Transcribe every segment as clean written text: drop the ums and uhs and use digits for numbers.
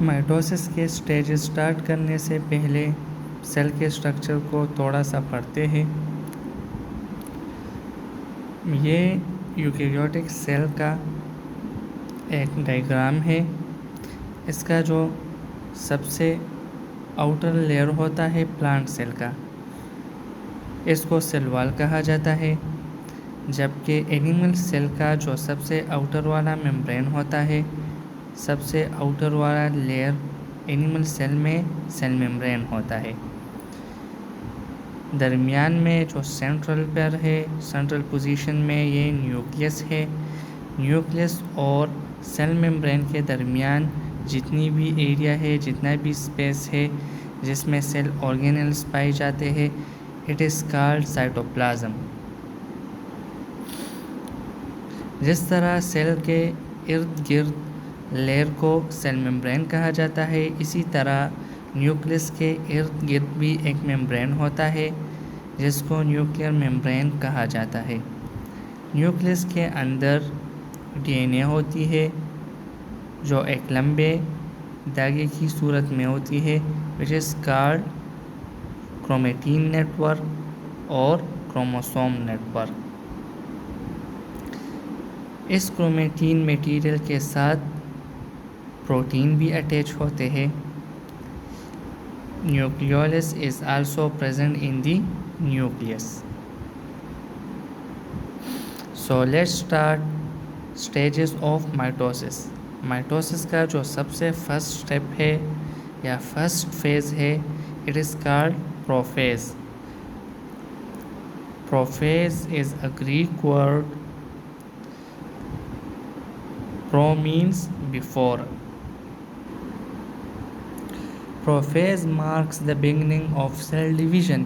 مائٹوسس کے stage start کرنے سے پہلے سیل کے سٹرکچر کو تھوڑا سا پڑھتے ہیں۔ یہ یوکیریوٹک سیل کا ایک ڈائیگرام ہے۔ اس کا جو سب سے آؤٹر لیئر ہوتا ہے پلانٹ سیل کا، اس کو سیل وال کہا جاتا ہے، جبکہ اینیمل سیل کا جو سب سے آؤٹر والا ممبرین ہوتا ہے، سب سے آؤٹر والا لیئر اینیمل سیل میں سیل ممبرین ہوتا ہے۔ درمیان میں جو سینٹرل پر ہے، سینٹرل پوزیشن میں یہ نیوکلیس ہے۔ نیوکلیس اور سیل ممبرین کے درمیان جتنی بھی ایریا ہے، جتنا بھی اسپیس ہے جس میں سیل آرگینلز پائے جاتے ہیں، اٹ از کالڈ سائٹوپلازم۔ جس طرح سیل کے ارد گرد لیئر کو سیل ممبرین کہا جاتا ہے، اسی طرح نیوکلیس کے ارد گرد بھی ایک ممبرین ہوتا ہے جس کو نیوکلیئر ممبرین کہا جاتا ہے۔ نیوکلیس کے اندر ڈی این اے ہوتی ہے جو ایک لمبے دھاگے کی صورت میں ہوتی ہے، which is called chromatin network اور کروموسوم نیٹ ورک۔ اس کرومیٹین میٹیریل کے ساتھ پروٹین بھی اٹیچ ہوتے ہیں۔ نیوکلیولس is also present in the nucleus. So let's start stages of mitosis. مائٹوسس کا جو سب سے فرسٹ سٹیپ ہے یا فرسٹ فیز ہے، it is called prophase. Prophase is a Greek word. Pro means before. Prophase marks the beginning of cell division.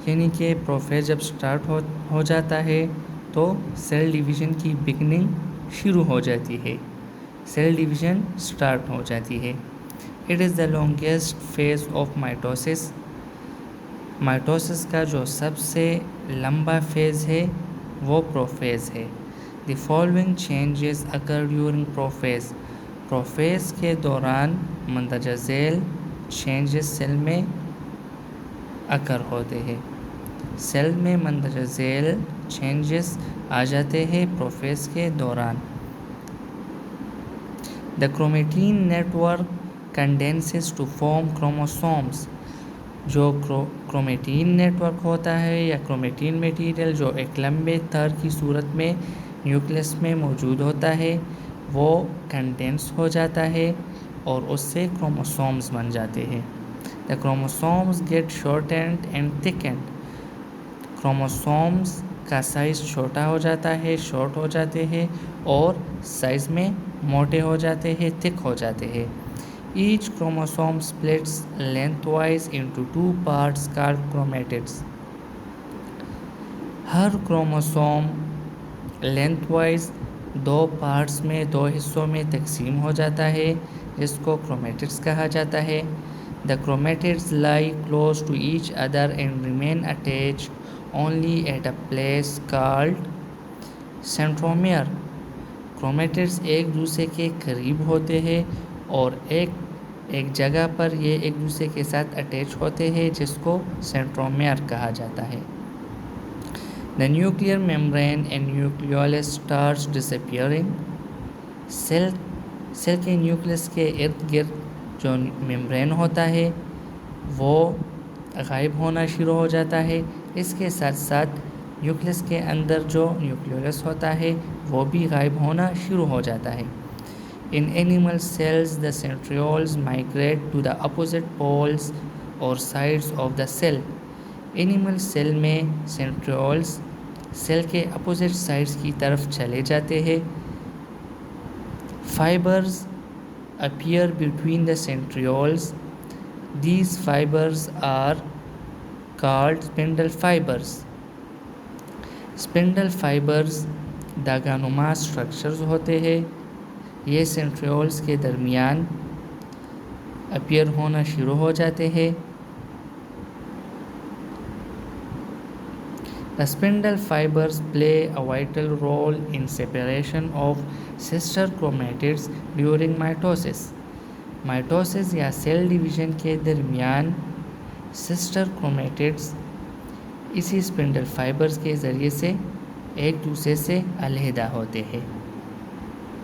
یعنی کہ پروفیز جب start ہو جاتا ہے تو سیل ڈویژن کی بگننگ شروع ہو جاتی ہے، سیل ڈویژن سٹارٹ ہو جاتی ہے۔ It is the longest phase of mitosis. Mitosis کا جو سب سے لمبا فیز ہے وہ پروفیز ہے۔ The following changes occur during prophase. Prophase کے دوران مندرجہ ذیل چینجز سیل میں اکر ہوتے ہیں۔ سیل میں مندرجہ ذیل چینجز آ جاتے ہیں پروفیز کے دوران۔ The chromatin network condenses to form chromosomes. جو کرومیٹین نیٹ ورک ہوتا ہے یا کرومیٹین میٹیریل جو ایک لمبے تار کی صورت میں نیوکلیس میں موجود ہوتا ہے، وہ کنڈینس ہو جاتا ہے اور اس سے کروموسومز بن جاتے ہیں۔ The chromosomes get shortened and thickened. Chromosomes کا سائز چھوٹا ہو جاتا ہے، شارٹ ہو جاتے ہیں اور سائز میں موٹے ہو جاتے ہیں، تھک ہو جاتے ہیں۔ Each chromosome splits lengthwise into two parts called chromatids. ہر کروموسوم لینتھ وائز دو پارٹس میں، دو حصوں میں تقسیم ہو جاتا ہے جس کو کرومیٹڈز کہا جاتا ہے۔ The chromatids lie close to each other and remain attached only at a place called centromere. کرومیٹڈز ایک دوسرے کے قریب ہوتے ہیں اور ایک جگہ پر یہ ایک دوسرے کے ساتھ اٹیچ ہوتے ہیں جس کو سینٹرومیئر کہا جاتا ہے۔ The nuclear membrane and nucleolus starts disappearing. Cell کے نیوکلیس کے ارد گرد جو ممبرین ہوتا ہے وہ غائب ہونا شروع ہو جاتا ہے۔ اس کے ساتھ ساتھ نیوکلیس کے اندر جو نیوکلیولس ہوتا ہے وہ بھی غائب ہونا شروع ہو جاتا ہے۔ In animal cells, the centrioles migrate to the opposite poles or sides of the cell. Animal cell میں centrioles سیل کے اپوزٹ سائڈز کی طرف چلے جاتے ہیں۔ Fibers appear between the centrioles. These fibers are called spindle fibers. Spindle fibers داغا نما structures ہوتے ہیں۔ یہ سینٹریولز کے درمیان اپیئر ہونا شروع ہو جاتے ہیں۔ The spindle fibers play a vital role in separation of sister chromatids during mitosis. مائٹوسس یا سیل ڈویژن کے درمیان سسٹر کرومیٹڈز اسی اسپنڈل فائبرز کے ذریعے سے ایک دوسرے سے علیحدہ ہوتے ہیں۔